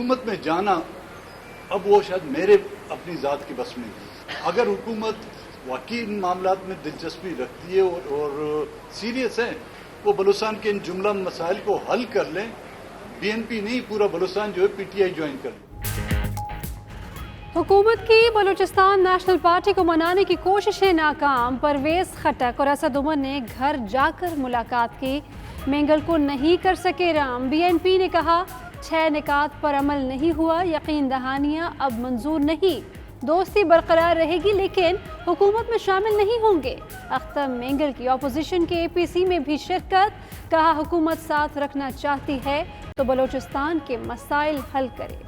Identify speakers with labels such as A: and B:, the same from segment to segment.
A: हुकूमत में जाना अब वो शायद मेरे अपनी ज़ात की बस में नहीं। अगर हुकूमत वाकई इन मामलात में दिलचस्पी रखती है और सीरियस है, वो बलूचिस्तान के इन जुमला मसाइल को हल कर लें। BNP नहीं, पूरा बलूचिस्तान जो है PTI ज्वाइन कर लें।
B: हुकूमत की बलूचिस्तान नेशनल पार्टी को मनाने की कोशिशें नाकाम। परवेज खटक और असद उमर ने घर जाकर मुलाकात की, मेंगल को नहीं कर सके राम। BNP ने कहा 6 निकात पर अमल नहीं हुआ, यकीन दहानियाँ अब मंजूर नहीं। दोस्ती बरकरार रहेगी लेकिन हुकूमत में शामिल नहीं होंगे। अख्तर मेंगल की अपोजिशन के APC में भी शिरकत, कहा हुकूमत साथ रखना चाहती है तो बलूचिस्तान के मसाइल हल करे।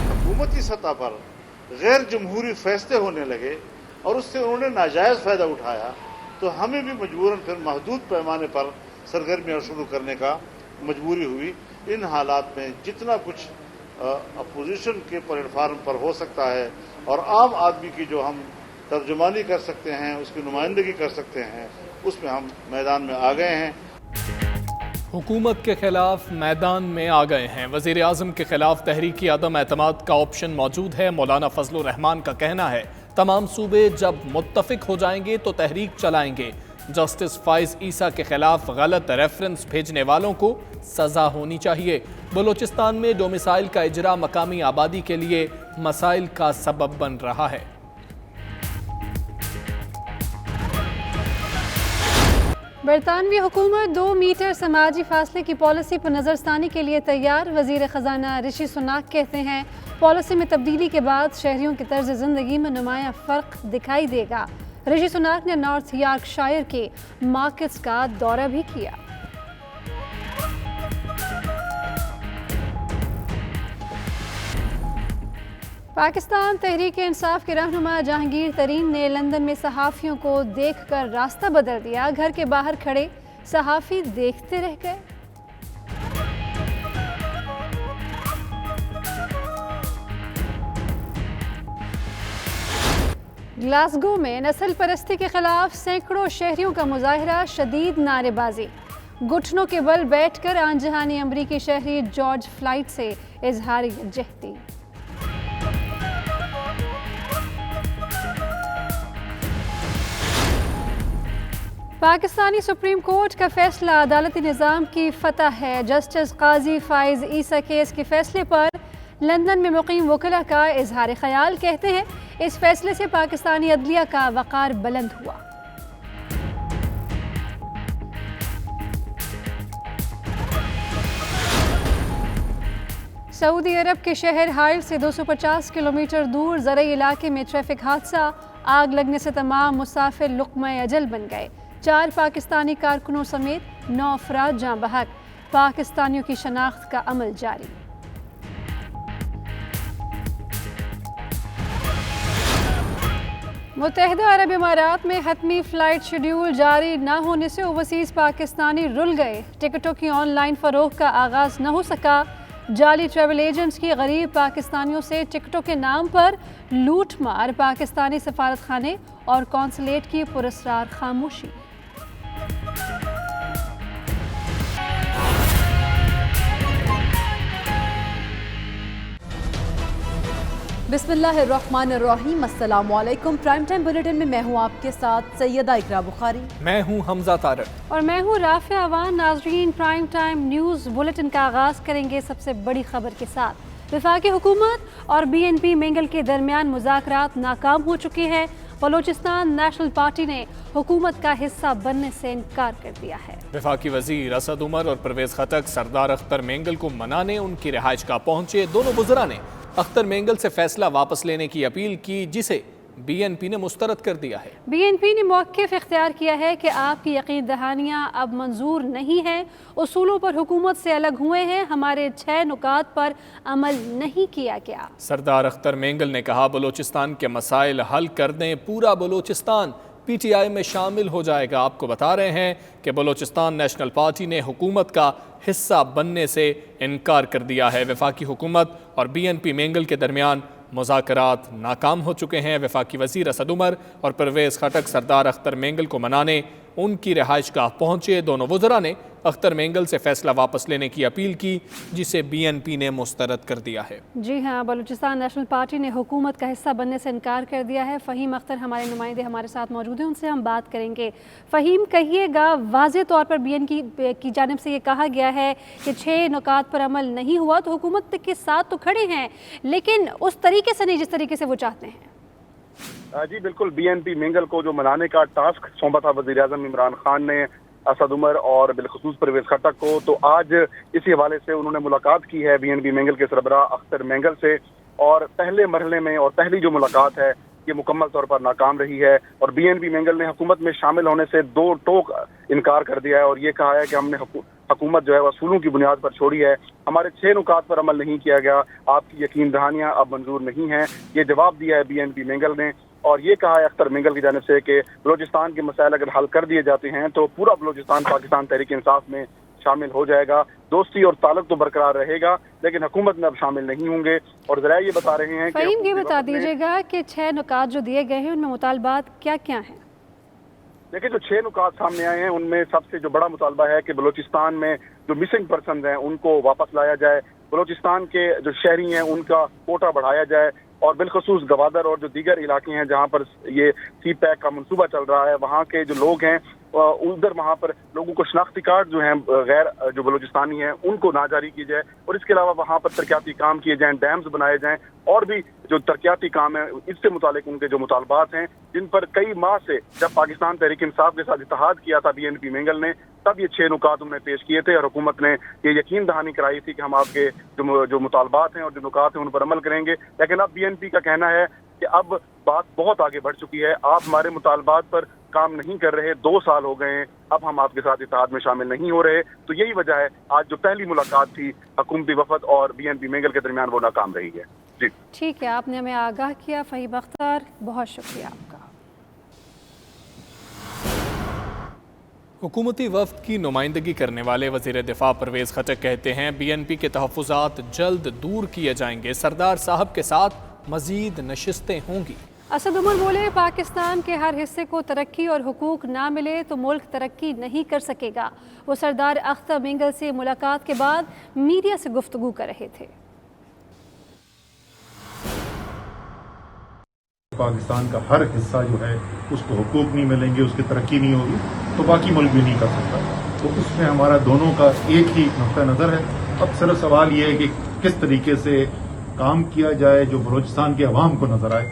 C: हुकूमती सतह पर गैर जमहूरी फैसले होने लगे और उससे उन्होंने नाजायज़ फ़ायदा उठाया तो हमें भी मजबूरन फिर महदूद पैमाने पर सरगर्मियाँ शुरू करने का मजबूरी हुई। इन हालात में जितना कुछ अपोजिशन के प्लेटफार्म पर हो सकता है और आम आदमी की जो हम तर्जुमानी कर सकते हैं, उसकी नुमाइंदगी कर सकते हैं, उसमें हम मैदान में आ गए हैं।
D: हुकूमत के खिलाफ मैदान में आ गए हैं। वज़ीर आज़म के खिलाफ तहरीकी अदम एतमाद का ऑप्शन मौजूद है। मौलाना फजलुर रहमान का कहना है तमाम सूबे जब मुत्तफिक हो जाएंगे तो तहरीक चलाएंगे। जस्टिस फाइज ईसा के खिलाफ गलत रेफरेंस भेजने वालों को सजा होनी चाहिए। बलूचिस्तान में डोमिसाइल का इजरा मकामी आबादी के लिए मसाइल का सबब बन रहा है।
B: बरतानवी हुकूमत 2 मीटर समाजी फासले की पॉलिसी पर नज़रसानी के लिए तैयार। वज़ीर ख़जाना ऋषि सुनाक कहते हैं पॉलिसी में तब्दीली के बाद शहरियों की तर्ज ज़िंदगी में नुमाया फ़र्क दिखाई देगा। ऋषि सुनाक ने नॉर्थ यॉर्कशायर के मार्केट्स का दौरा भी किया। पाकिस्तान तहरीक इंसाफ के रहनुमा जहांगीर तरीन ने लंदन में सहाफ़ियों को देखकर रास्ता बदल दिया। घर के बाहर खड़े सहाफ़ी देखते रह गए। ग्लासगो में नस्ल परस्ती के खिलाफ सैकड़ों शहरियों का मुजाहरा, शदीद नारेबाजी। घुटनों के बल बैठकर आन जहानी अमरीकी शहरी जॉर्ज फ्लाइड से इजहार यकजहती। पाकिस्तानी सुप्रीम कोर्ट का फैसला अदालती निज़ाम की फतह है। जस्टिस काजी फाइज ईसा केस के फैसले पर लंदन में मुकीम वकला का इजहार ख्याल, कहते हैं इस फैसले से पाकिस्तानी अदलिया का वक़ार बुलंद हुआ। सऊदी अरब के शहर हाइल से 250 किलोमीटर दूर ज़रई इलाके में ट्रैफिक हादसा, आग लगने से तमाम मुसाफिर लुक़्मा अजल बन गए। 4 पाकिस्तानी कारकुनों समेत 9 अफराद जाँ बहक। पाकिस्तानियों की शनाख्त का अमल जारी। मुत्तहिदा अरब इमारात में हतमी फ़्लाइट शेड्यूल जारी न होने से ओवरसीज़ पाकिस्तानी रुल गए। टिकटों की ऑनलाइन फ़रोख्त का आगाज़ न हो सका। जाली ट्रैवल एजेंट्स की गरीब पाकिस्तानियों से टिकटों के नाम पर लूट मार। पाकिस्तानी सफारत खाने और कौंसलेट की पुरस्कार खामोशी।
E: बिस्मिल्लाहिर्रहमानिर्रहीम, अस्सलाम वालेकुम। प्राइम टाइम बुलेटिन में मैं हूँ आपके साथ सैयदा इकरा बुखारी।
D: मैं हूँ हमजा तारक
B: और मैं हूँ राफिया अवान। नाज़रीन, प्राइम टाइम न्यूज़ बुलेटिन का आगाज़ करेंगे सबसे बड़ी खबर के साथ। वफाकी हुकूमत और BNP मेंगल के दरमियान मुज़ाकरात नाकाम हो चुके हैं। बलूचिस्तान नेशनल पार्टी ने हुकूमत का हिस्सा बनने से इनकार कर दिया है।
D: वफाकी वज़ीर असद उमर और परवेज खटक सरदार अख्तर मेंगल को मनाने उनकी रिहाइश गाह पहुंचे। दोनों वज़रा ने अख्तर मेंगल से फैसला वापस लेने की अपील की, जिसे BNP ने मुस्तरद कर दिया है।
B: BNP ने मौक़िफ़ इख्तियार किया है कि आपकी यकीन दहानियाँ अब मंजूर नहीं हैं, उसूलों पर हुकूमत से अलग हुए हैं, हमारे 6 नुकात पर अमल नहीं किया गया।
D: सरदार अख्तर मेंगल ने कहा बलूचिस्तान के मसाइल हल कर दें, पूरा बलूचिस्तान PTI में शामिल हो जाएगा। आपको बता रहे हैं कि बलूचिस्तान नेशनल पार्टी ने हुकूमत का हिस्सा बनने से इनकार कर दिया है। वफाकी हुकूमत और BNP मेंगल के दरमियान मुज़ाकरात नाकाम हो चुके हैं। वफाकी वज़ीर असद उमर और परवेज़ खटक सरदार अख्तर मेंगल को मनाने उनकी रिहाइश गाह पहुंचे। दोनों वज़रा ने अख्तर मेंगल से फैसला वापस लेने की अपील की, जिसे BNP ने मुस्तरद कर दिया है।
B: जी हाँ, बलूचिस्तान नेशनल पार्टी ने हुकूमत का हिस्सा बनने से इनकार कर दिया है। फ़हीम अख्तर हमारे नुमाइंदे हमारे साथ मौजूद हैं, उनसे हम बात करेंगे। फ़हीम, कहिएगा, वाज़े तौर पर BNP की जानिब से ये कहा गया है कि 6 नुकात पर अमल नहीं हुआ तो हुकूमत के साथ तो खड़े हैं, लेकिन उस तरीके से नहीं जिस तरीके से वो चाहते हैं।
F: जी बिल्कुल, BNP मेंगल को जो मनाने का टास्क सौंपा था वज़ीर-ए-आज़म इमरान खान ने असद उमर और बिलखुसूस परवेज़ खट्टक को, तो आज इसी हवाले से उन्होंने मुलाकात की है BNP मेंगल के सरबराह अख्तर मेंगल से। और पहले मरहले में और पहली जो मुलाकात है ये मुकम्मल तौर पर नाकाम रही है और BNP मेंगल ने हुकूमत में शामिल होने से 2 टोक इनकार कर दिया है और ये कहा है कि हमने हुकूमत जो है असूलों की बुनियाद पर छोड़ी है, हमारे 6 नुकात पर अमल नहीं किया गया, आपकी यकीन दहानियाँ अब मंजूर नहीं हैं, ये जवाब दिया है BNP मेंगल ने। और ये कहा है अख्तर मेंगल की जानिब से कि बलूचिस्तान के मसाइल अगर हल कर दिए जाते हैं तो पूरा बलूचिस्तान पाकिस्तान तहरीक इंसाफ में शामिल हो जाएगा, दोस्ती और ताल्लुक तो बरकरार रहेगा, लेकिन हुकूमत में अब शामिल नहीं होंगे। और ज़रा ये बता रहे हैं
B: फ़हीम, ये बता दीजिएगा कि 6 नुकात जो दिए गए हैं उनमें मुतालबात क्या क्या हैं?
F: देखिए, जो 6 नुकात सामने आए हैं उनमें सबसे जो बड़ा मुतालबा है कि बलूचिस्तान में जो मिसिंग पर्सन हैं उनको वापस लाया जाए, बलूचिस्तान के जो शहरी हैं उनका कोटा बढ़ाया जाए और बिलखसूस गवादर और जो दीगर इलाके हैं जहाँ पर ये CPAC का मंसूबा चल रहा है, वहाँ के जो लोग हैं उधर वहाँ पर लोगों को शनाख्ती कार्ड जो हैं गैर जो बलूचिस्तानी हैं उनको ना जारी की जाए और इसके अलावा वहाँ पर तरक्याती काम किए जाएं, डैम्स बनाए जाएं और भी जो तरक्याती काम है इससे मुतालिक उनके जो मुतालबात हैं, जिन पर कई माह से जब पाकिस्तान तहरीक इंसाफ के साथ इत्तेहाद किया था BNP मेंगल ने, तब ये 6 नुकात उन्होंने पेश किए थे और हुकूमत ने ये यकीन दहानी कराई थी कि हम आपके जो मुतालबात हैं और जो नुकात हैं उन पर अमल करेंगे। लेकिन अब BNP का कहना है कि अब बात बहुत आगे बढ़ चुकी है, आप हमारे मुतालबात पर काम नहीं कर रहे, 2 साल हो गए हैं, अब हम आपके साथ इत्तेहाद में शामिल नहीं हो रहे। तो यही वजह है आज जो पहली मुलाकात थी हुकूमती वफद और BNP मेंगल के दरमियान वो नाकाम रही है। जी
B: ठीक है, आपने हमें आगाह किया फ़हीम अख्तर, बहुत शुक्रिया आपका।
D: हुकूमती वफ्द की नुमाइंदगी करने वाले वज़ीर दिफा परवेज़ खट्टक कहते हैं BNP के तहफ़्फ़ुज़ात जल्द दूर किए जाएंगे, सरदार साहब के साथ मज़ीद नशिस्तें होंगी।
B: असद उमर बोले, पाकिस्तान के हर हिस्से को तरक्की और हुकूक ना मिले तो मुल्क तरक्की नहीं कर सकेगा। वो सरदार अख्तर मेंगल से मुलाकात के बाद मीडिया से गुफ्तगू कर रहे थे।
G: पाकिस्तान का हर हिस्सा जो है उसको हुकूक नहीं मिलेंगे, उसकी तरक्की नहीं होगी तो बाकी मुल्क भी नहीं कर सकता। तो उसमें हमारा दोनों का एक ही नुक्ता नज़र है। अब सिर्फ सवाल ये है कि किस तरीके से काम किया जाए जो बलूचिस्तान के अवाम को नजर आए,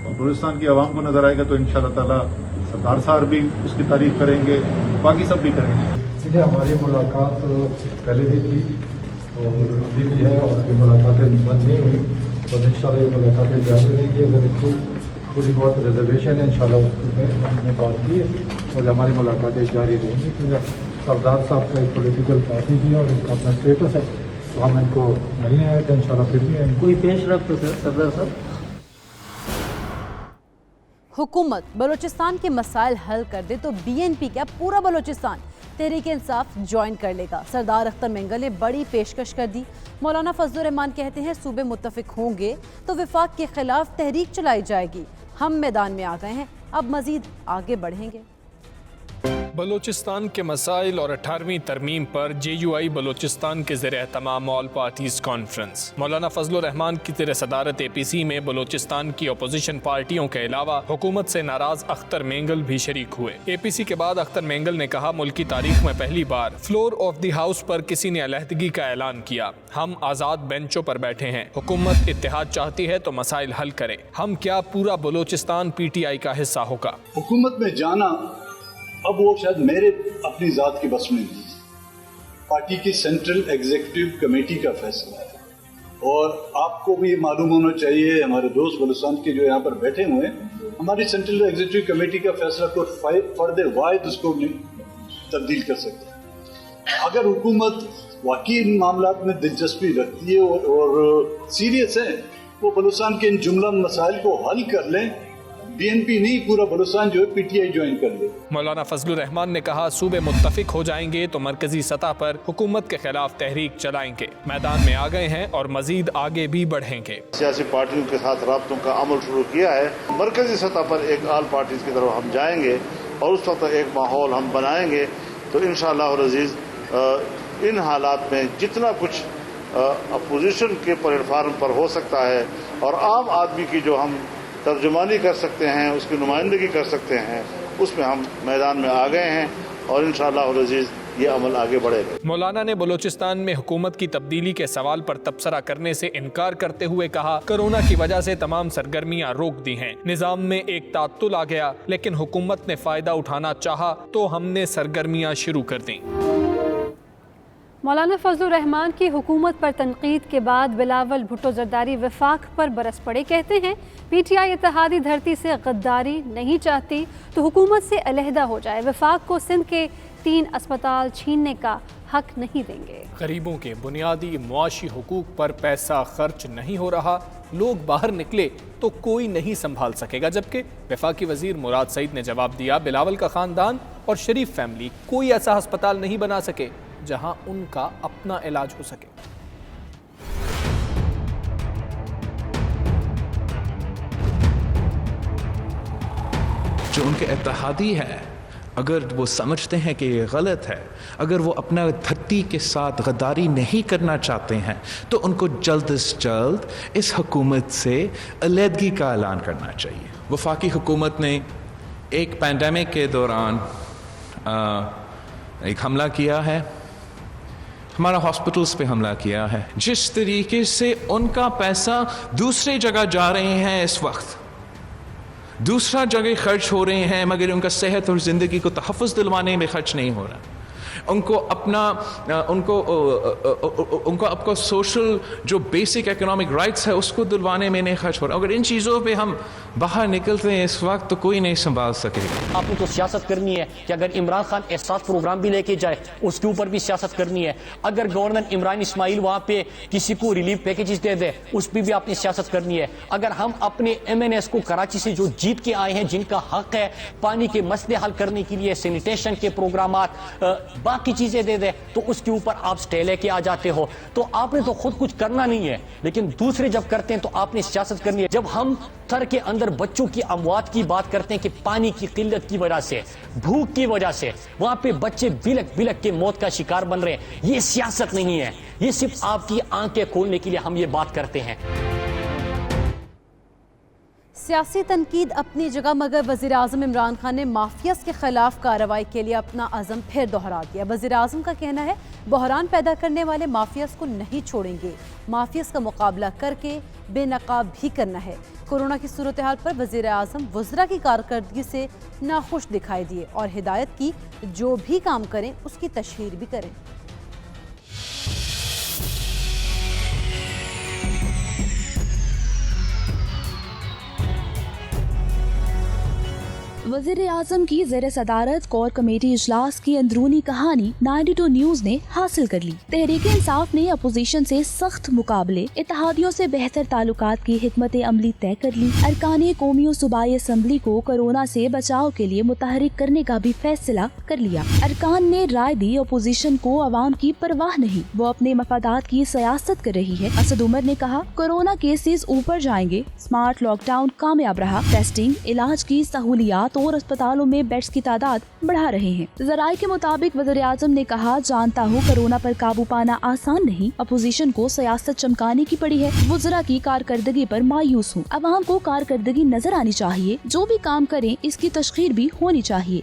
G: और बलूचिस्तान के अवाम को नजर आएगा तो इंशाअल्लाह ताला सरदार साहब भी उसकी तारीफ करेंगे, बाकी सब भी करेंगे।
H: इसलिए हमारी मुलाकात पहले भी थी और अभी भी है और मुलाकातें बंद नहीं हुई, तो इंशाअल्लाह ये मुलाकातें जारी रहेंगी। अगर थोड़ी बहुत रिजर्वेशन है इंशाअल्लाह उसमें हमने बात की है और हमारी मुलाकातें जारी रहेंगी, क्योंकि सरदार साहब का एक पॉलिटिकल पार्टी भी है और इनका अपना स्टेटस है, तो हम इनको नहीं आए थे इंशाअल्लाह फिर भी आएंगे। कोई पेश रफ्त सरदार साहब?
E: हुकूमत बलूचिस्तान के मसाइल हल कर दे तो BNP क्या पूरा बलूचिस्तान तहरीक इंसाफ ज्वाइन कर लेगा। सरदार अख्तर मेंगल ने बड़ी पेशकश कर दी। मौलाना फजलुर रहमान कहते हैं सूबे मुत्तफिक होंगे तो विफाक के खिलाफ तहरीक चलाई जाएगी। हम मैदान में आ गए हैं, अब मजीद आगे बढ़ेंगे।
D: बलूचिस्तान के मसाइल और 18वीं तरमीम पर JUI बलूचिस्तान के ज़ेर एहतमाम ऑल पार्टीज़ कॉन्फ्रेंस। मौलाना फजलुर रहमान की ज़ेर सदारत APC में बलूचिस्तान की अपोजिशन पार्टियों के अलावा हुकूमत से नाराज अख्तर मेंगल भी शरीक हुए। APC के बाद अख्तर मेंगल ने कहा, मुल्की तारीख में पहली बार फ्लोर ऑफ द हाउस पर किसी ने अलहदगी का ऐलान किया। हम आज़ाद बेंचों पर बैठे हैं, हुकूमत इत्तेहाद चाहती है तो मसाइल हल करे। हम क्या पूरा बलूचिस्तान PTI का हिस्सा होगा?
A: हुकूमत में जाना अब वो शायद मेरे अपनी ज़ात की बस में नहीं, पार्टी की सेंट्रल एग्जीक्यूटिव कमेटी का फैसला है। और आपको भी मालूम होना चाहिए, हमारे दोस्त बलूचिस्तान के जो यहाँ पर बैठे हुए हैं, हमारी सेंट्रल एग्जीक्यूटिव कमेटी का फैसला को फर्द वाहिद उसको तब्दील कर सकता है। अगर हुकूमत वाकई इन मामलात में दिलचस्पी रखती है और सीरियस है, वो बलूचिस्तान के इन जुमला मसाइल को हल कर लें, BNP नहीं पूरा बलूचिस्तान जो है PTI ज्वाइन कर ले।
D: मौलाना फजलुर रहमान ने कहा, सूबे मुत्तफिक हो जाएंगे तो मरकजी सतह पर हुकूमत के खिलाफ तहरीक चलाएंगे। मैदान में आ गए हैं और मजीद आगे भी बढ़ेंगे।
C: सियासी पार्टियों के साथ राब्तों का अमल शुरू किया है। मरकजी सतह पर एक आल पार्टीज की तरफ हम जाएंगे اور اس وقت ایک ماحول ہم بنائیں گے تو انشاءاللہ العزیز ان حالات میں جتنا کچھ اپوزیشن کے پلیٹ فارم پر ہو سکتا ہے اور عام آدمی کی جو ہم ترجمانی کر سکتے ہیں، اس کی نمائندگی کر سکتے ہیں، اس میں ہم میدان میں آ گئے ہیں اور انشاءاللہ العزیز یہ عمل آگے بڑھے گا۔
D: مولانا نے بلوچستان میں حکومت کی تبدیلی کے سوال پر تبصرہ کرنے سے انکار کرتے ہوئے کہا، کورونا کی وجہ سے تمام سرگرمیاں روک دی ہیں، نظام میں ایک تعطل آ گیا، لیکن حکومت نے فائدہ اٹھانا چاہا تو ہم نے سرگرمیاں شروع کر دیں۔
B: مولانا فضل الرحمان کی حکومت پر تنقید کے بعد بلاول بھٹو زرداری وفاق پر برس پڑے، کہتے ہیں پی ٹی آئی اتحادی دھرتی سے غداری نہیں چاہتی تو حکومت سے علیحدہ ہو جائے، وفاق کو سندھ کے 3 اسپتال چھیننے کا حق نہیں دیں گے۔
D: غریبوں کے بنیادی معاشی حقوق پر پیسہ خرچ نہیں ہو رہا، لوگ باہر نکلے تو کوئی نہیں سنبھال سکے گا، جبکہ وفاقی وزیر مراد سعید نے جواب دیا، بلاول کا خاندان اور شریف فیملی کوئی ایسا ہسپتال نہیں بنا سکے جہاں ان کا اپنا علاج ہو سکے۔
I: جو ان کے اتحادی ہے، اگر وہ سمجھتے ہیں کہ یہ غلط ہے، اگر وہ اپنا دھرتی کے ساتھ غداری نہیں کرنا چاہتے ہیں تو ان کو جلد از جلد اس حکومت سے علیحدگی کا اعلان کرنا چاہیے۔ وفاقی حکومت نے ایک پینڈیمک کے دوران ایک حملہ کیا ہے، ہمارا ہاسپٹلز پہ حملہ کیا ہے، جس طریقے سے ان کا پیسہ دوسرے جگہ جا رہے ہیں، اس وقت دوسرا جگہ خرچ ہو رہے ہیں، مگر ان کا صحت اور زندگی کو تحفظ دلوانے میں خرچ نہیں ہو رہا، ان کو آپ کو سوشل جو بیسک اکنامک رائٹس ہے اس کو دلوانے میں نہیں خرچ ہو رہا۔ اگر ان چیزوں پہ ہم باہر نکلتے ہیں اس وقت تو کوئی نہیں سنبھال سکے گا۔
J: آپ نے تو سیاست کرنی ہے کہ اگر عمران خان احساس پروگرام بھی لے کے جائے اس کے اوپر بھی سیاست کرنی ہے، اگر گورنر عمران اسماعیل وہاں پہ کسی کو ریلیف پیکیجز دے دے اس پہ بھی آپ نے سیاست کرنی ہے، اگر ہم اپنے ایم این ایس کو کراچی سے جو جیت کے آئے ہیں جن کا حق ہے پانی کے مسئلے حل کرنے کے لیے سینیٹیشن کے پروگرامات باقی چیزیں دے دے تو اس کے اوپر آپ سٹے لے کے آ جاتے ہو، تو آپ نے تو خود کچھ کرنا نہیں ہے، لیکن دوسرے جب کرتے ہیں تو آپ نے سیاست کرنی ہے۔ جب ہم تھر کے اندر بچوں کی اموات کی بات کرتے ہیں کہ پانی کی قلت کی وجہ سے، بھوک کی وجہ سے وہاں پہ بچے بلک بلک کے موت کا شکار بن رہے ہیں، یہ سیاست نہیں ہے، یہ صرف آپ کی آنکھیں کھولنے کے لیے ہم یہ بات کرتے ہیں۔
E: سیاسی تنقید اپنی جگہ، مگر وزیراعظم عمران خان نے مافیاز کے خلاف کارروائی کے لیے اپنا عزم پھر دہرا دیا۔ وزیراعظم کا کہنا ہے بحران پیدا کرنے والے مافیاز کو نہیں چھوڑیں گے، مافیاز کا مقابلہ کر کے بے نقاب بھی کرنا ہے۔ کورونا کی صورتحال پر وزیراعظم وزراء کی کارکردگی سے ناخوش دکھائی دیے اور ہدایت کی جو بھی کام کریں اس کی تشہیر بھی کریں۔
K: وزیر اعظم کی زیر صدارت کور کمیٹی اجلاس کی اندرونی کہانی 92 نیوز نے حاصل کر لی۔ تحریک انصاف نے اپوزیشن سے سخت مقابلے، اتحادیوں سے بہتر تعلقات کی حکمت عملی طے کر لی۔ ارکان قومی و صوبائی اسمبلی کو کورونا سے بچاؤ کے لیے متحرک کرنے کا بھی فیصلہ کر لیا۔ ارکان نے رائے دی اپوزیشن کو عوام کی پرواہ نہیں، وہ اپنے مفادات کی سیاست کر رہی ہے۔ اسد عمر نے کہا کورونا کیسز اوپر جائیں گے، اسمارٹ لاک ڈاؤن کامیاب رہا، ٹیسٹنگ، علاج کی سہولیات اور اسپتالوں میں بیڈز کی تعداد بڑھا رہے ہیں۔ ذرائع کے مطابق وزیر اعظم نے کہا جانتا ہوں کورونا پر قابو پانا آسان نہیں، اپوزیشن کو سیاست چمکانے کی پڑی ہے، وزراء کی کارکردگی پر مایوس ہوں، عوام کو کارکردگی نظر آنی چاہیے، جو بھی کام کریں اس کی تشخیر بھی ہونی چاہیے۔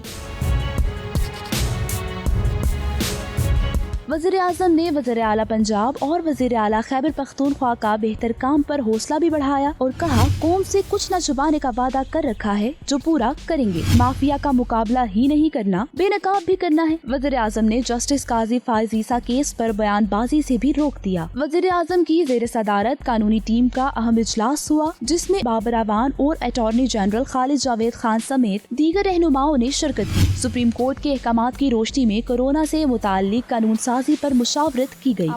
K: وزیر اعظم نے وزیر اعلیٰ پنجاب اور وزیر اعلیٰ خیبر پختونخوا کا بہتر کام پر حوصلہ بھی بڑھایا اور کہا قوم سے کچھ نہ چھپانے کا وعدہ کر رکھا ہے جو پورا کریں گے، مافیا کا مقابلہ ہی نہیں کرنا، بے نقاب بھی کرنا ہے۔ وزیر اعظم نے جسٹس قاضی فائز عیسیٰ کیس پر بیان بازی سے بھی روک دیا۔ وزیر اعظم کی زیر صدارت قانونی ٹیم کا اہم اجلاس ہوا جس میں بابر اعوان اور اٹارنی جنرل خالد جاوید خان سمیت دیگر رہنماؤں نے شرکت کی۔ سپریم کورٹ کے احکامات کی روشنی میں کورونا سے متعلق قانون سازی پر مشاورت کی گئی۔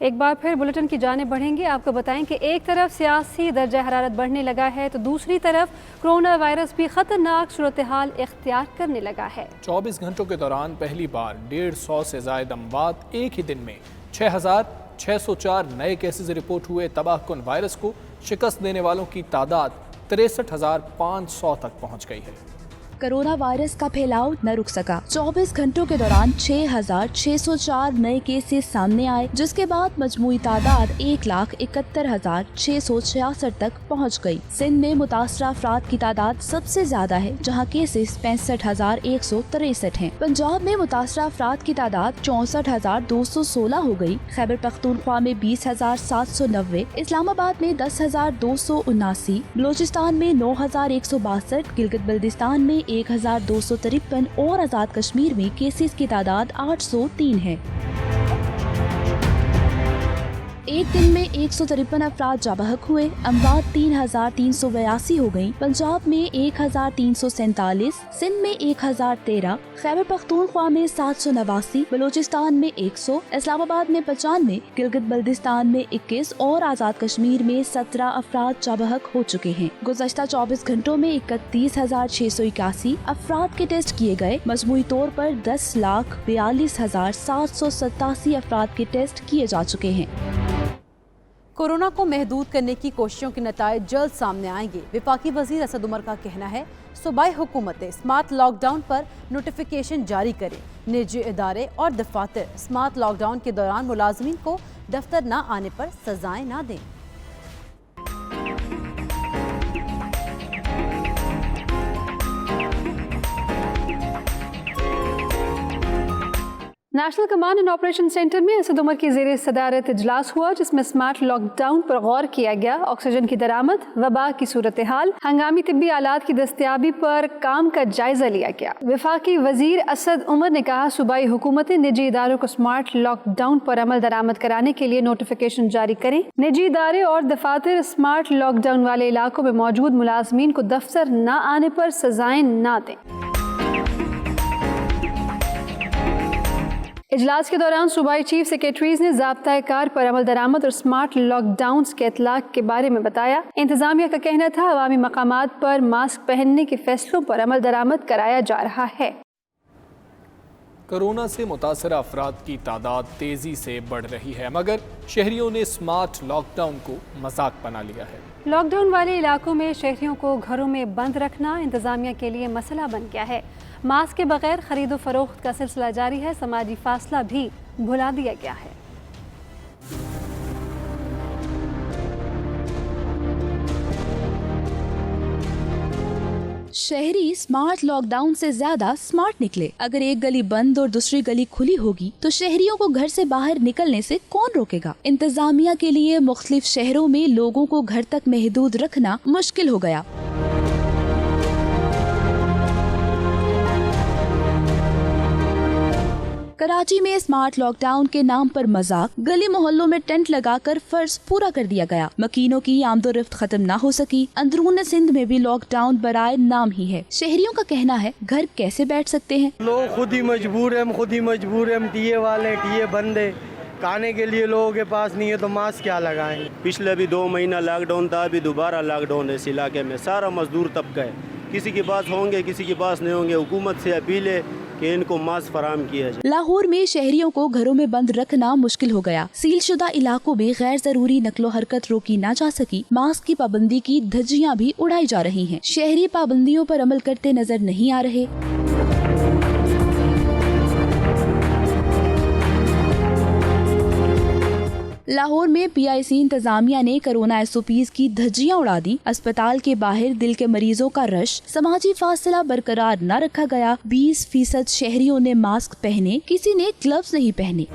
B: ایک بار پھر بلٹن کی جانب بڑھیں گے، آپ کو بتائیں کہ ایک طرف سیاسی درجہ حرارت بڑھنے لگا ہے تو دوسری طرف کورونا وائرس بھی خطرناک صورتحال اختیار کرنے لگا ہے۔
D: 24 گھنٹوں کے دوران پہلی بار 150 سے زائد اموات، ایک ہی دن میں 6,604 نئے کیسز رپورٹ ہوئے۔ تباہ کن وائرس کو شکست دینے والوں کی تعداد 63,500 تک پہنچ گئی ہے۔
K: कोरोना वायरस का फैलाव न रुक सका। 24 घंटों के दौरान 6,604 नए केसेस सामने आए, जिसके बाद मजमूई तादाद 1,71,666 तक पहुँच गयी। सिंध में मुतासरा अफराद की तादाद सबसे ज्यादा है, जहाँ केसेस 65,163 हैं। पंजाब में मुतासरा अफराद की तादाद 64,216 हो गयी। खैबर पख्तूनख्वा में 20,790, इस्लामाबाद में 10,279, बलोचिस्तान में 9,162, गिलगित बल्दिस्तान में 1,253 और आजाद कश्मीर में केसेस की तादाद 803 है। एक दिन में 153 अफराद जाबहक हुए। अमवात 3,382 हो गयी। पंजाब में 1,347, सिंध में 1,013, खैबर पख्तूनख्वा में 789, बलोचिस्तान में 100, इस्लामाबाद में 95, गिलगित बल्दिस्तान में 21 और आजाद कश्मीर में 17 अफराद जाबहक हो चुके हैं। गुज़श्ता 24 घंटों में 31,681 अफराद के टेस्ट किए गए। मजमूई तौर पर 10,42,787 अफराद के टेस्ट किए जा चुके हैं।
E: कोरोना को महदूद करने की कोशिशों के नतायज जल्द सामने आएंगे। वफाकी वजीर असद उमर का कहना है, सूबाई हुकूमतें स्मार्ट लॉकडाउन पर नोटिफिकेशन जारी करें। निजी इदारे और दफातर स्मार्ट लॉकडाउन के दौरान मुलाजमीन को दफ्तर न आने पर सजाएं न दें।
B: National command and operation centre में असद उमर की ज़ेरे सदारत इजलास हुआ, जिसमें स्मार्ट लॉकडाउन पर गौर किया गया। ऑक्सीजन की दरामद, वबा की सूरत हाल, हंगामी तिब्बी आलात की दस्तियाबी पर काम का जायजा लिया गया। वफाकी वजीर असद उमर ने कहा, सूबाई हुकूमतें निजी इदारों को स्मार्ट लॉकडाउन पर अमल दरामद कराने के लिए नोटिफिकेशन जारी करें। निजी इदारे और दफातर स्मार्ट लॉकडाउन वाले इलाकों में मौजूद मुलाजमीन को दफ्तर न आने पर सजाएं न दें। इजलास के दौरान सूबाई चीफ सेक्रेटरीज ने ज़ाब्ता कार पर अमल दरामद और स्मार्ट लॉकडाउन के इतलाक के बारे में बताया। इंतजामिया का कहना था, अवामी मकामात पर मास्क पहनने के फैसलों पर अमल दरामद कराया जा रहा है।
D: कोरोना से मुतासर अफराद की तादाद तेज़ी से बढ़ रही है, मगर शहरियों ने स्मार्ट लॉकडाउन को मजाक बना लिया है।
B: लॉकडाउन वाले इलाकों में शहरियों को घरों में बंद रखना इंतजामिया के लिए मसला बन गया है। मास्क के बगैर खरीदो फरोख्त का सिलसिला जारी है। समाजी फासला भी भुला दिया गया है।
K: शहरी स्मार्ट लॉकडाउन से ज्यादा स्मार्ट निकले। अगर एक गली बंद और दूसरी गली खुली होगी तो शहरियों को घर से बाहर निकलने से कौन रोकेगा। इंतजामिया के लिए मुख्तलिफ शहरों में लोगों को घर तक महदूद रखना मुश्किल हो गया। कराची में स्मार्ट लॉकडाउन के नाम पर मजाक, गली मोहल्लों में टेंट लगाकर फर्ज पूरा कर दिया गया। मकीनों की आमदोरफ्त खत्म ना हो सकी। अंदरून सिंध में भी लॉकडाउन बराए नाम ही है। शहरियों का कहना है, घर कैसे बैठ सकते हैं।
L: लोग खुद ही मजबूर है, हम टीए वाले टीए बंद है, खाने के लिए लोगों के पास नहीं है तो मास्क क्या लगाएं।
M: पिछले भी 2 महीना लॉकडाउन था, अभी दोबारा लॉकडाउन है। इस इलाके में सारा मजदूर तबका है, किसी के पास होंगे किसी के पास नहीं होंगे। हुकूमत से अपील है कि इनको मास्क फराहम किया जाए।
K: लाहौर में शहरियों को घरों में बंद रखना मुश्किल हो गया। सीलशुदा इलाकों में गैर जरूरी नकलो हरकत रोकी ना जा सकी। मास्क की पाबंदी की धज्जियां भी उड़ाई जा रही हैं। शहरी पाबंदियों पर अमल करते नजर नहीं आ रहे। लाहौर में PIC इंतजामिया ने कोरोना SOPs की धज्जियां उड़ा दी। अस्पताल के बाहर दिल के मरीजों का रश, समाजी फासला बरकरार न रखा गया। 20% शहरियों ने मास्क पहने, किसी ने ग्लव्स नहीं पहने।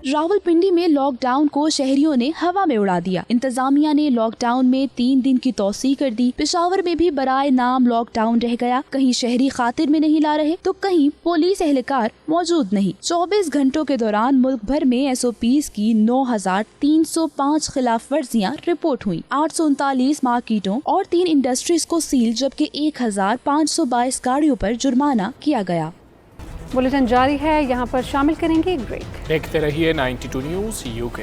K: रावलपिंडी में लॉकडाउन को शहरियों ने हवा में उड़ा दिया। इंतजामिया ने लॉकडाउन में 3 दिन की तौसी कर दी। पेशावर में भी बराए नाम लॉकडाउन रह गया। कहीं शहरी खातिर में नहीं ला रहे तो कहीं पुलिस एहलकार मौजूद नहीं। 24 घंटों के दौरान मुल्क भर में SOPs की 9,305 खिलाफ वर्जियाँ रिपोर्ट हुई। 839 मार्केटों और 3 इंडस्ट्रीज को सील, जबकि 1,522 गाड़ियों पर जुर्माना किया गया।
B: बुलेटिन जारी है, यहाँ पर शामिल करेंगे एक ब्रेक।
D: देखते रहिए 92 न्यूज़ UK।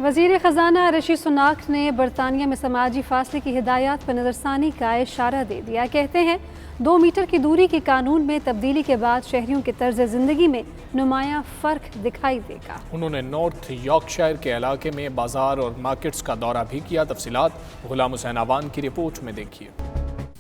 B: वज़ीर खजाना ऋषि सुनाक ने बरतानिया में समाजी फासले की हिदायत पर नज़रसानी का इशारा दे दिया। कहते हैं 2 मीटर की दूरी के कानून में तब्दीली के बाद शहरियों के तर्ज ज़िंदगी में नुमाया फ़र्क दिखाई देगा।
D: उन्होंने नॉर्थ यॉर्कशायर के इलाके में बाजार और मार्केट्स का दौरा भी किया। तफसीलात गुलाम हुसैन अवान की रिपोर्ट में देखिए।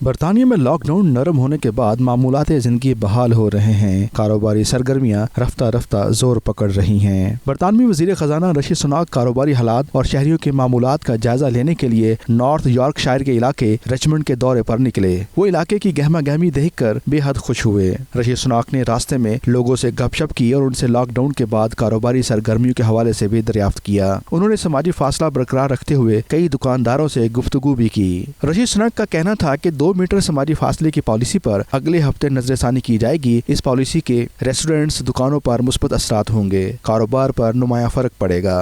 N: बरतानिया में लॉकडाउन नरम होने के बाद मामूलात ज़िंदगी बहाल हो रहे हैं। कारोबारी सरगर्मियां रफ्ता रफ्ता जोर पकड़ रही हैं। बरतानवी वज़ीर ख़जाना ऋषि सुनाक कारोबारी हालात और शहरियों के मामूलात का जायजा लेने के लिए नॉर्थ यॉर्कशायर के इलाके रिचमंड के दौरे पर निकले। वो इलाके की गहमा गहमी देख कर बेहद खुश हुए। ऋषि सुनाक ने रास्ते में लोगों से गपशप की और उनसे लॉकडाउन के बाद कारोबारी सरगर्मियों के हवाले से भी दरियाफ्त किया। उन्होंने समाजी फासला बरकरार रखते हुए कई दुकानदारों से गुफ्तगू भी की। ऋषि सुनाक का कहना था कि 2 मीटर समाजी फासले की पॉलिसी पर अगले हफ्ते नजरसानी की जाएगी। इस पॉलिसी के रेस्टोरेंट्स दुकानों पर मुस्बत असरात होंगे, कारोबार पर नुमाया फर्क पड़ेगा।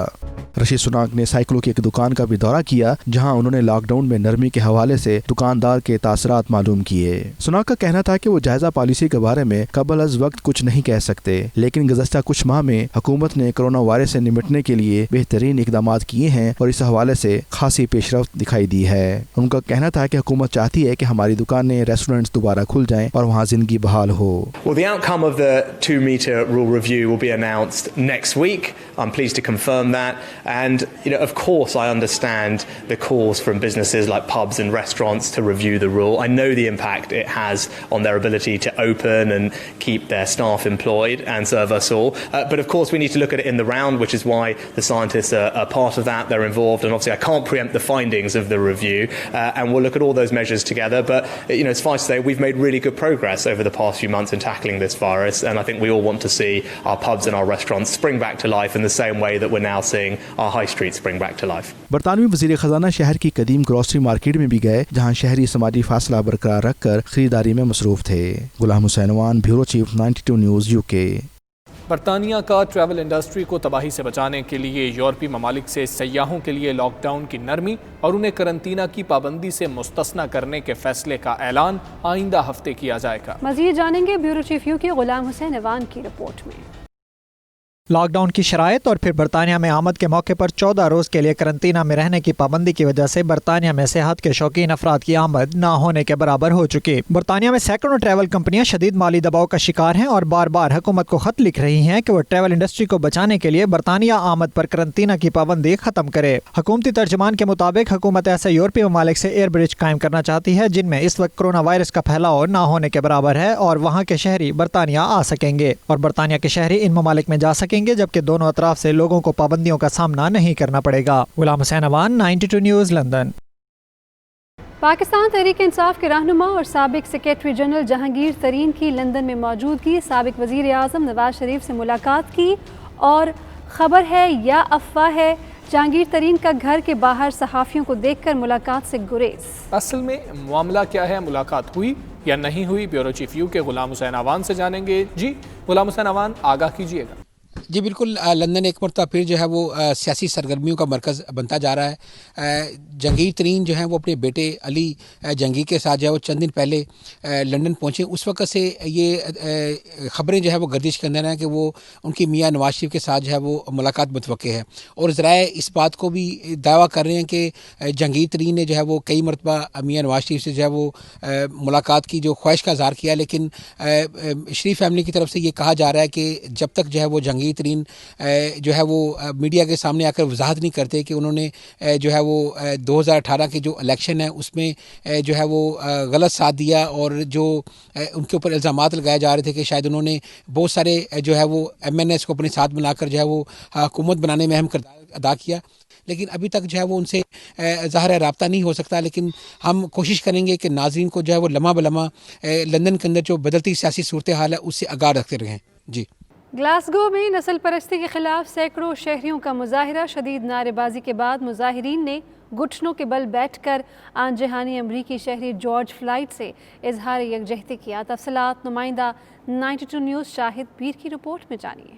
N: ऋषि सुनाक ने साइकिलों की एक दुकान का भी दौरा किया, जहां उन्होंने लॉकडाउन में नरमी के हवाले से दुकानदार के तासरात मालूम किए। सुनाक का कहना था कि वो जायजा पॉलिसी के बारे में कबल अज वक्त कुछ नहीं कह सकते, लेकिन गुज़श्ता कुछ माह में हुकूमत ने कोरोना वायरस से निपटने के लिए बेहतरीन इकदाम किए हैं और इस हवाले से खासी पेशरफ्त दिखाई दी है। उनका कहना था कि हुकूमत चाहती है कि हमारी दुकानें, रेस्टोरेंट्स दोबारा खुल जाएं और वहाँ जिंदगी बहाल हो।
O: Well, the outcome of the 2 meter rule review will be announced next week. I'm pleased to confirm that. And, of course, I understand the calls from businesses like pubs and restaurants to review the rule. I know the impact it has on their ability to open and keep their staff employed and serve us all. But, of course, we need to look at it in the round, which is why the scientists are part of that. They're involved. And, obviously, I can't preempt the findings of the review. And we'll look at all those measures together. But, suffice to say, we've made really good progress over the past few months in tackling this virus. And I think we all want to see our pubs and our restaurants spring back to life in the same way that we're now seeing our high streets spring back to life.
N: बरतानवी वज़ीर ख़जाना शहर की कदीम grocery market में भी गए, जहां शहरी समाजी फासला बरकरार रखकर खरीदारी में मसरूफ थे। Ghulam Hussain Awan, bureau chief, 92 news, UK.
D: बरतानिया का ट्रैवल इंडस्ट्री को तबाही से बचाने के लिए यूरोपीय ममालिक से सयाहों के लिए लॉकडाउन की नरमी और उन्हें करंतना की पाबंदी से मुस्तस्ना करने के फैसले का ऐलान आइंदा हफ्ते किया जाएगा।
B: मज़ीद जानेंगे ब्यूरो चीफ यूके गुलाम हुसैन अवान की रिपोर्ट में।
P: लॉकडाउन की शराइत और फिर बरतानिया में आमद के मौके पर 14 रोज़ के लिए करंतना में रहने की पाबंदी की वजह से बरतानिया में सेहत के शौकीन अफराद की आमद ना होने के बराबर हो चुकी। बरतानिया में सैकड़ों ट्रैवल कंपनियां शदीद माली दबाव का शिकार हैं और बार बार हुकूमत को खत लिख रही हैं कि वो ट्रैवल इंडस्ट्री को बचाने के लिए बरतानिया आमद पर करंतना की पाबंदी खत्म करे। हुकूमती तर्जमान के मुताबिक हुकूमत ऐसे यूरोपीय ममालिक से एयर ब्रिज कायम करना चाहती है जिनमें इस वक्त कोरोना वायरस का फैलाव ना होने के बराबर है और वहाँ के शहरी बरतानिया आ सकेंगे और बरतानिया के शहरी इन ममालिक में जा सकेंगे, जबकि दोनों अतराफ से लोगों को पाबंदियों का सामना नहीं करना पड़ेगा। गुलाम हुसैन अवान, 92 न्यूज़, लंदन।
B: पाकिस्तान तहरीक इंसाफ के रहनुमा और साबिक सेक्रेटरी जनरल जहांगीर तरीन की लंदन में मौजूदगी, साबिक वज़ीर आज़म नवाज शरीफ से मुलाकात की और खबर है या अफवाह है, जहांगीर तरीन का घर के बाहर सहाफ़ियों को देखकर मुलाकात से गुरेज।
D: असल में मामला क्या है, मुलाकात हुई या नहीं हुई, ब्यूरो चीफ यू के गुलाम हुसैन अवान से जानेंगे। जी गुलाम हुसैन अवान, आगाह कीजिएगा।
Q: जी बिल्कुल, लंदन एक मरतबा फिर जो है वो सियासी सरगर्मियों का मरकज़ बनता जा रहा है। जहांगीर तरीन जो है वो अपने बेटे अली जहांगीर के साथ जो है वो चंद दिन पहले लंदन पहुँचे। उस वक्त से ये ख़बरें जो है वो गर्दिश के अंदर हैं कि वो उनकी मियाँ नवाज शरीफ के साथ जो है वो मुलाकात मुतवक्के है और ज़राए इस बात को भी दावा कर रहे हैं कि जहांगीर तरीन ने जो है वो कई मरतबा मियाँ नवाज शरीफ से जो है वो मुलाकात की जो ख्वाहिश का इज़हार किया, लेकिन शरीफ फैमिली की तरफ से ये कहा जा रहा है कि जब तक जो है वो जहांगीर तरीन जो है वो मीडिया के सामने आकर वजाहत नहीं करते कि उन्होंने जो है वो 2018 के जो इलेक्शन है उसमें जो है वो गलत साथ दिया और जो उनके ऊपर इल्ज़ामात लगाए जा रहे थे कि शायद उन्होंने बहुत सारे जो है वो MNS को अपने साथ मिलाकर जो है वो हुकूमत बनाने में अहम किरदार अदा किया, लेकिन अभी तक जो है वो उनसे ज़ाहिर है रब्ता नहीं हो सकता। लेकिन हम कोशिश करेंगे कि नाज़रीन को जो है वो लम्हा बलम्हा लंदन के अंदर जो बदलती सियासी सूरत हाल है उससे आगाह रखते रहें। जी।
B: ग्लासगो में नस्ल परस्ती के खिलाफ सैकड़ों शहरियों का मुजाहिरा, शदीद नारेबाजी के बाद मुजाहिरीन ने घुटनों के बल बैठकर आन जहानी अमरीकी शहरी जॉर्ज फ्लाइड से इजहार यकजहती किया। तफसीलात नुमाइंदा 92 न्यूज़ शाहिद पीर की रिपोर्ट में जानिए।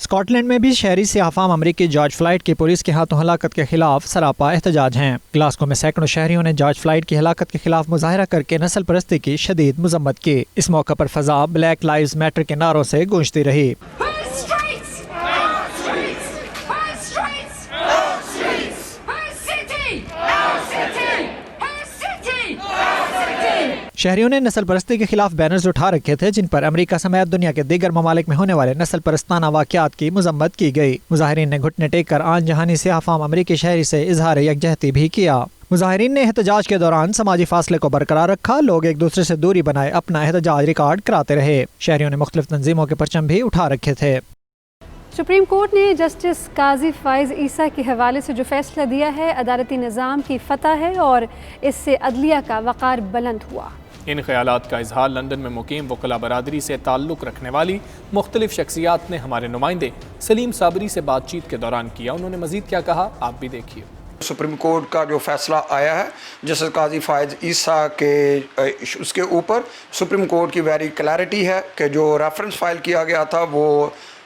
P: स्कॉटलैंड में भी शहरी सियाफाम अमरीकी जॉर्ज फ्लाइड की पुलिस के हाथों हलाकत के खिलाफ सरापा एहतजाज हैं। ग्लासगो में सैकड़ों शहरियों ने जॉर्ज फ्लाइड की हलाकत के खिलाफ मुजाहिरा करके नस्ल परस्ती की शदीद मजम्मत की। इस मौके पर फजा ब्लैक लाइव्स मैटर के नारों से गूंजती रही। शहरियों ने नस्ल परस्ती के खिलाफ बैनर्स उठा रखे थे जिन पर अमेरिका समेत दुनिया के दीगर ममालिक में होने वाले नस्ल परस्ताना वाक़यात की मजम्मत की गई। मुजाहिरीन ने घुटने टेक कर आन जहानी सियाह फाम अमरीकी शहरी से इजहार यकजहती भी किया। मुजाहिरीन ने एहतजाज के दौरान समाजी फासले को बरकरार रखा। लोग एक दूसरे से दूरी बनाए अपना एहतजाज रिकॉर्ड कराते रहे। शहरियों ने मुख्तलिफ तंजीमों के परचम भी उठा रखे थे।
B: सुप्रीम कोर्ट ने जस्टिस काजी फाइज ईसा के हवाले से जो फैसला दिया है अदालती निज़ाम की फतह है और इससे अदलिया का वक़ार बुलंद हुआ।
D: इन ख्यालात का इजहार लंदन में मुकीम वकला बरादरी से ताल्लुक़ रखने वाली मुख्तलिफ शख्सियात ने हमारे नुमाइंदे सलीम साबरी से बातचीत के दौरान किया। उन्होंने मज़ीद क्या कहा आप भी देखिए।
R: सुप्रीम कोर्ट का जो फैसला आया है जस्टिस काजी फाइज ईसा के उसके ऊपर सुप्रीम कोर्ट की वेरी क्लैरिटी है कि जो रेफरेंस फाइल किया गया था वो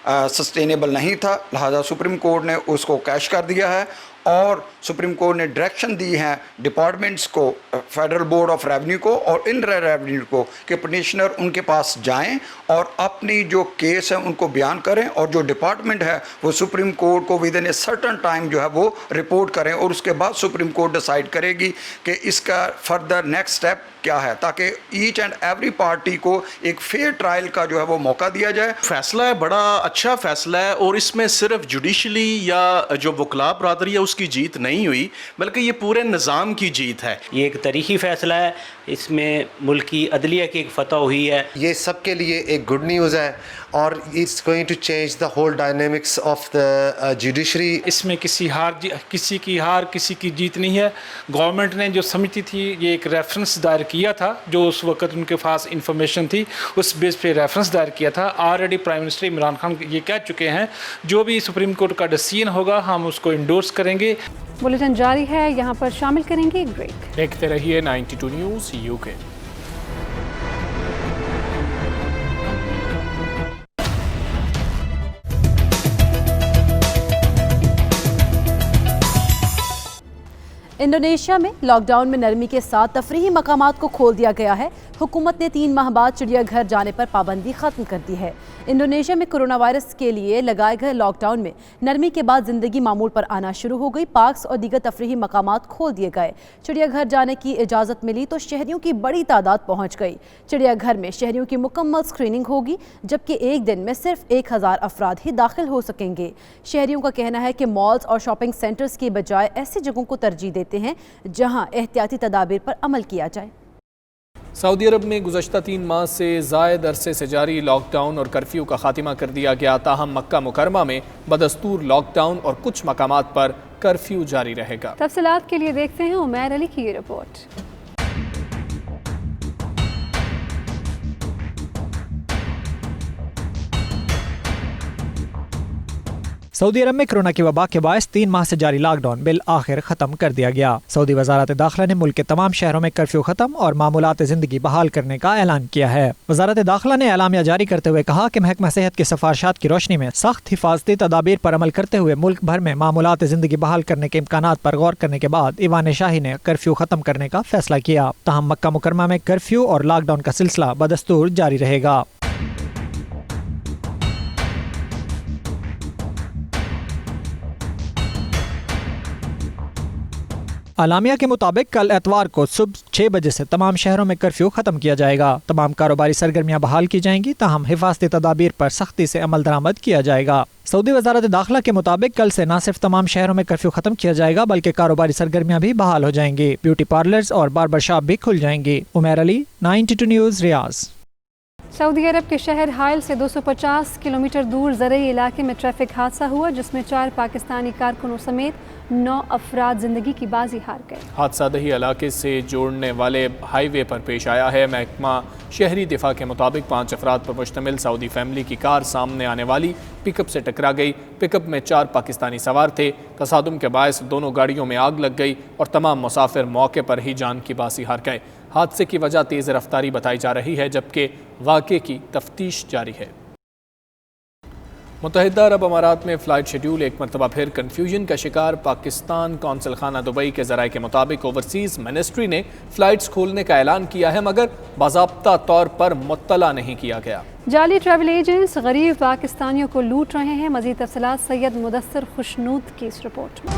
R: सस्टेनेबल नहीं था, लिहाजा सुप्रीम कोर्ट ने उसको कैश कर दिया है और सुप्रीम कोर्ट ने डायरेक्शन दी है डिपार्टमेंट्स को, फेडरल बोर्ड ऑफ रेवेन्यू को और इंटर रेवेन्यू को कि पटिशनर उनके पास जाएं और अपनी जो केस है उनको बयान करें और जो डिपार्टमेंट है वो सुप्रीम कोर्ट को with in a certain time जो है वो रिपोर्ट करें और उसके बाद सुप्रीम कोर्ट डिसाइड करेगी कि इसका फर्दर नेक्स्ट स्टेप क्या है ताकि ईच एंड एवरी पार्टी को एक फेयर ट्रायल का जो है वो मौका दिया जाए।
S: फैसला है, बड़ा अच्छा फैसला है और इसमें सिर्फ जुडिशली या जो वकला बरादरी है उसकी जीत नहीं हुई बल्कि ये पूरे निज़ाम की जीत है।
T: ये एक तारीखी फैसला है, इसमें मुल्क की अदलिया की एक फतह हुई है।
U: ये सबके लिए एक गुड न्यूज़ है और it's going to change the whole dynamics of the judiciary.
V: इसमें किसी की हार किसी की जीत नहीं है। गवर्नमेंट ने जो समझती थी ये एक रेफरेंस दायर किया था, जो उस वक्त उनके पास इंफॉर्मेशन थी उस बेस पे रेफरेंस दायर किया था। Already prime minister Imran Khan ये कह चुके हैं जो भी सुप्रीम कोर्ट का डिसीजन होगा हम उसको इंडोर्स करेंगे।
B: बुलेटिन जारी है, यहाँ पर शामिल करेंगे एक ब्रेक।
D: देखते रहिए 92 न्यूज़ यूके।
E: इंडोनेशिया में लॉकडाउन में नरमी के साथ तफरीही मकामात को खोल दिया गया है। हुकूमत ने 3 माह बाद चिड़ियाघर जाने पर पाबंदी खत्म कर दी है। इंडोनेशिया में कोरोना वायरस के लिए लगाए गए लॉकडाउन में नरमी के बाद जिंदगी मामूल पर आना शुरू हो गई। पार्क्स और दीगर तफरीही मकामात खोल दिए गए। चिड़ियाघर जाने की इजाज़त मिली तो शहरियों की बड़ी तादाद पहुँच गई। चिड़ियाघर में शहरियों की मुकम्मल स्क्रीनिंग होगी जबकि एक दिन में सिर्फ 1000 अफराद ही दाखिल हो सकेंगे। शहरियों का कहना है कि मॉल्स और शॉपिंग सेंटर्स की बजाय ऐसी जगहों को तरजीह देते हैं जहां एहतियाती तदाबीर पर अमल किया जाए।
D: सऊदी अरब में गुज़श्ता 3 माह से ज़ायद अरसे से जारी लॉकडाउन और कर्फ्यू का खात्मा कर दिया गया। ताहम मक्का मुकरमा में बदस्तूर लॉकडाउन और कुछ मकामात पर कर्फ्यू जारी रहेगा।
B: तफसीलात के लिए देखते हैं उमैर अली की ये रिपोर्ट।
P: सऊदी अरब में कोरोना की वबा के बायस 3 माह से जारी लॉकडाउन बिल आखिर खत्म कर दिया गया। सऊदी वजारत दाखिला ने मुल्क के तमाम शहरों में कर्फ्यू खत्म और मामूलात जिंदगी बहाल करने का ऐलान किया है। वजारत दाखिला ने एलामिया जारी करते हुए कहा कि महकमा सेहत की सिफारिशात की रोशनी में सख्त हिफाजती तदाबीर पर अमल करते हुए मुल्क भर में मामूलात जिंदगी बहाल करने के इम्कानात पर गौर करने के बाद ईवान शाही ने कर्फ्यू खत्म करने का फैसला किया। ताहम मक्का मुकरमा में कर्फ्यू और लॉकडाउन का सिलसिला बदस्तूर जारी रहेगा। आलामिया के मुताबिक कल एतवार को सुबह 6 बजे से तमाम शहरों में कर्फ्यू खत्म किया जाएगा। तमाम कारोबारी सरगर्मियां बहाल की जाएंगी। ताहम हिफाजती तदाबीर पर सख्ती से अमल दरामद किया जाएगा। सऊदी वजारत दाखिला के मुताबिक कल से न सिर्फ तमाम शहरों में कर्फ्यू खत्म किया जाएगा बल्कि कारोबारी सरगर्मियां भी बहाल हो जाएंगी। ब्यूटी पार्लर्स और बार्बर शॉप भी खुल जाएंगी। उमैर अली, 92 न्यूज़, रियाज।
B: सऊदी अरब के शहर हाइल से 250 किलोमीटर दूर ज़रई इलाके में ट्रैफिक हादसा हुआ जिसमें 4 पाकिस्तानी कारकुनों समेत 9 अफराद जिंदगी की बाजी हार गए। हादसा दही इलाके से जोड़ने वाले हाईवे पर पेश आया है। महकमा शहरी दिफा के मुताबिक 5 अफराद पर मुश्तमिल सऊदी फैमिली की कार सामने आने वाली पिकअप से टकरा गई। पिकअप में 4 पाकिस्तानी सवार थे। तसादुम के बायस दोनों गाड़ियों में आग लग गई और तमाम मुसाफिर मौके पर ही जान की बाजी हार गए। हादसे की वजह तेज़ रफ्तारी बताई जा रही है जबकि वाक़े की तफ्तीश जारी है। मुत्तहिदा अरब अमारात में फ़्लाइट शेड्यूल एक मरतबा फिर कन्फ्यूजन का शिकार। पाकिस्तान कौंसल खाना दुबई के ज़राए के मुताबिक ओवरसीज़ मिनिस्ट्री ने फ़्लाइट्स खोलने का ऐलान किया है मगर बाज़ाब्ता तौर पर मुत्तला नहीं किया गया। जाली ट्रैवल एजेंट्स गरीब पाकिस्तानियों को लूट रहे हैं। मज़ीद तफसीलात सैयद मुदस्सिर खुशनूद की इस रिपोर्ट में।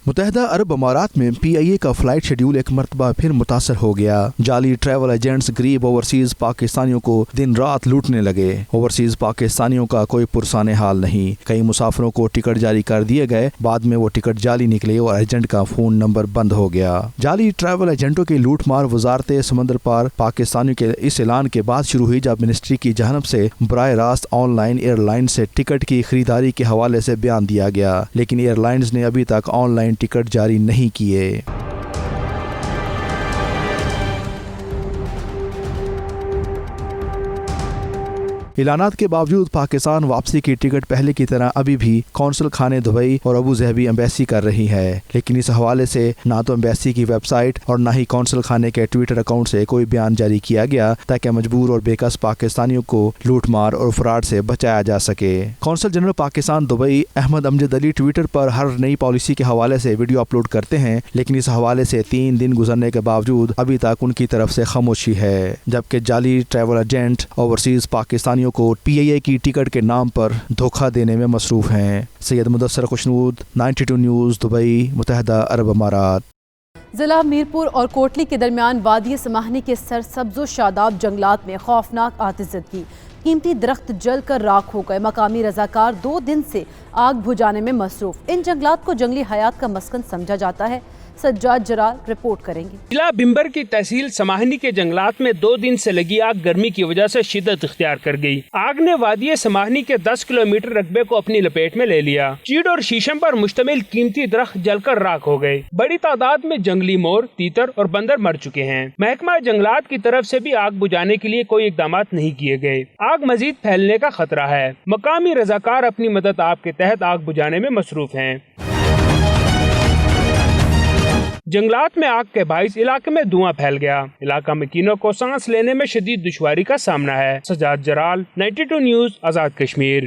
N: متحدہ عرب امارات میں PIA کا فلائٹ شیڈیول ایک مرتبہ پھر متاثر ہو گیا۔ جعلی ٹریول ایجنٹس غریب اوورسیز پاکستانیوں کو دن رات لوٹنے لگے۔ اوورسیز پاکستانیوں کا کوئی پرسان حال نہیں، کئی مسافروں کو ٹکٹ جاری کر دیے گئے، بعد میں وہ ٹکٹ جعلی نکلے اور ایجنٹ کا فون نمبر بند ہو گیا۔ جعلی ٹریول ایجنٹوں کی لوٹ مار وزارت سمندر پار پاکستانیوں کے اس اعلان کے بعد شروع ہوئی جب منسٹری کی جانب سے براہ راست آن لائن ایئر لائن سے ٹکٹ کی خریداری کے حوالے سے بیان دیا گیا، لیکن ایئر لائنز نے ابھی تک آن لائن ٹکٹ جاری نہیں کیے۔ اعلانات کے باوجود پاکستان واپسی کی ٹکٹ پہلے کی طرح ابھی بھی قونصل خانے دبئی اور ابو ظہبی ایمبیسی کر رہی ہے، لیکن اس حوالے سے نہ تو ایمبیسی کی ویب سائٹ اور نہ ہی قونصل خانے کے ٹویٹر اکاؤنٹ سے کوئی بیان جاری کیا گیا تاکہ مجبور اور بے کس پاکستانیوں کو لوٹ مار اور فراڈ سے بچایا جا سکے۔ قونصل جنرل پاکستان دبئی احمد امجد علی ٹویٹر پر ہر نئی پالیسی کے حوالے سے ویڈیو اپلوڈ کرتے ہیں، لیکن اس حوالے سے 3 دن گزرنے کے باوجود ابھی تک ان کی طرف سے خاموشی ہے، جبکہ جعلی ٹریول ایجنٹ اوورسیز پاکستانیوں کو PIA کی ٹکٹ کے نام پر دھوکہ دینے میں مصروف ہیں۔ سید مدثر خوشنود، 92 نیوز، دبئی، متحدہ عرب امارات۔
E: ضلع میرپور اور کوٹلی کے درمیان وادی سماہنی کے سرسبز و شاداب جنگلات میں خوفناک آتش زدگی، قیمتی درخت جل کر راکھ ہو گئے۔ مقامی رضاکار 2 دن سے آگ بجھانے میں مصروف۔ ان جنگلات کو جنگلی حیات کا مسکن سمجھا جاتا ہے۔ سجاد جرال رپورٹ کریں گے۔
F: ضلع بمبر کی تحصیل سماہنی کے جنگلات میں 2 دن سے لگی آگ گرمی کی وجہ سے شدت اختیار کر گئی۔ آگ نے وادی سماہنی کے 10 کلومیٹر رقبے کو اپنی لپیٹ میں لے لیا۔ چیڑ اور شیشم پر مشتمل قیمتی درخت جل کر راکھ ہو گئے۔ بڑی تعداد میں جنگلی مور، تیتر اور بندر مر چکے ہیں۔ محکمہ جنگلات کی طرف سے بھی آگ بجھانے کے لیے کوئی اقدامات نہیں کیے گئے۔ آگ مزید پھیلنے کا خطرہ ہے۔ مقامی رضاکار اپنی مدد آپ کے تحت آگ بجھانے میں مصروف ہیں۔ جنگلات میں آگ کے باعث علاقے میں دھواں پھیل گیا۔ علاقہ مکینوں کو سانس لینے میں شدید دشواری کا سامنا ہے۔ سجاد جرال، 92 نیوز، آزاد کشمیر۔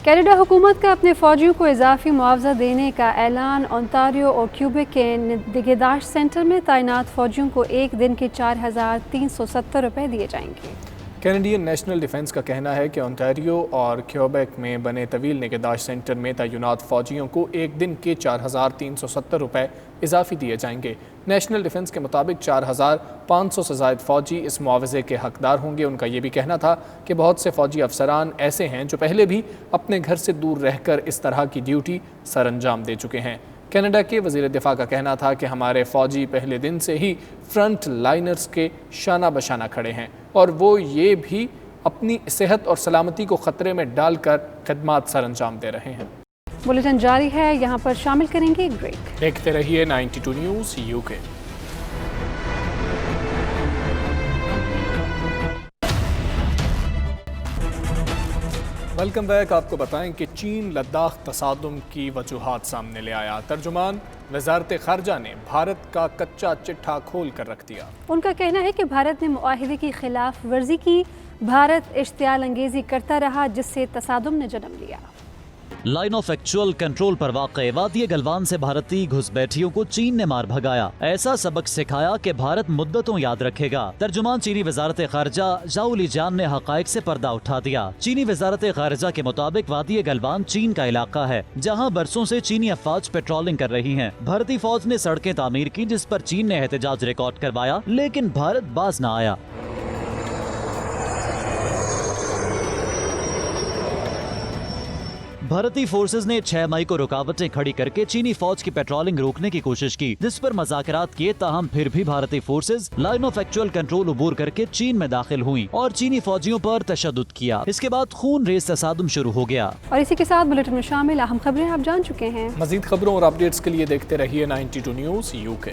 B: کینیڈا حکومت کا اپنے فوجیوں کو اضافی معاوضہ دینے کا اعلان۔ اونتاریو اور کیوبیک کے نگہداشت سینٹر میں تعینات فوجیوں کو ایک دن کے 4,370 روپے دیے جائیں گے۔
D: کینیڈین نیشنل ڈیفنس کا کہنا ہے کہ اونٹاریو اور کیوبیک میں بنے طویل نگہداشت سینٹر میں تعینات فوجیوں کو ایک دن کے 4,370 روپے اضافی دیے جائیں گے۔ نیشنل ڈیفنس کے مطابق 4,500 سے زائد فوجی اس معاوضے کے حقدار ہوں گے۔ ان کا یہ بھی کہنا تھا کہ بہت سے فوجی افسران ایسے ہیں جو پہلے بھی اپنے گھر سے دور رہ کر اس طرح کی ڈیوٹی سر انجام دے چکے ہیں۔ کینیڈا کے وزیر دفاع کا کہنا تھا کہ ہمارے فوجی پہلے دن سے ہی فرنٹ لائنرز کے شانہ بشانہ کھڑے ہیں اور وہ یہ بھی اپنی صحت اور سلامتی کو خطرے میں ڈال کر خدمات سر انجام دے رہے ہیں۔
B: بلیٹن جاری ہے، یہاں پر شامل کریں گے ایک بریک۔
D: دیکھتے رہیے 92 نیوز UK۔ Welcome back. آپ کو بتائیں کہ چین لداخ تصادم کی وجوہات سامنے لے آیا۔ ترجمان وزارت خارجہ نے بھارت کا کچا چٹھا کھول کر رکھ دیا۔
B: ان کا کہنا ہے کہ بھارت نے معاہدے کی خلاف ورزی کی۔ بھارت اشتعال انگیزی کرتا رہا جس سے تصادم نے جنم لیا۔
G: لائن آف ایکچوئل کنٹرول پر واقع وادی گلوان سے بھارتی گھس بیٹھیوں کو چین نے مار بھگایا۔ ایسا سبق سکھایا کہ بھارت مدتوں یاد رکھے گا۔ ترجمان چینی وزارت خارجہ ژاؤ لیجان نے حقائق سے پردہ اٹھا دیا۔ چینی وزارت خارجہ کے مطابق وادی گلوان چین کا علاقہ ہے جہاں برسوں سے چینی افواج پیٹرولنگ کر رہی ہیں۔ بھارتی فوج نے سڑکیں تعمیر کی جس پر چین نے احتجاج ریکارڈ کروایا، لیکن بھارت باز نہ آیا۔ بھارتی فورسز نے 6 مئی کو رکاوٹیں کھڑی کر کے چینی فوج کی پیٹرولنگ روکنے کی کوشش کی جس پر مذاکرات کیے، تاہم پھر بھی بھارتی forces line of actual control عبور کر کے چین میں داخل ہوئیں اور چینی فوجیوں پر تشدد کیا۔ اس کے بعد خون ریز تصادم شروع ہو گیا۔
B: اور اسی کے ساتھ بلیٹن میں شامل اہم خبریں آپ جان چکے ہیں۔
D: مزید خبروں اور اپڈیٹس کے لیے دیکھتے رہیے 92 نیوز UK۔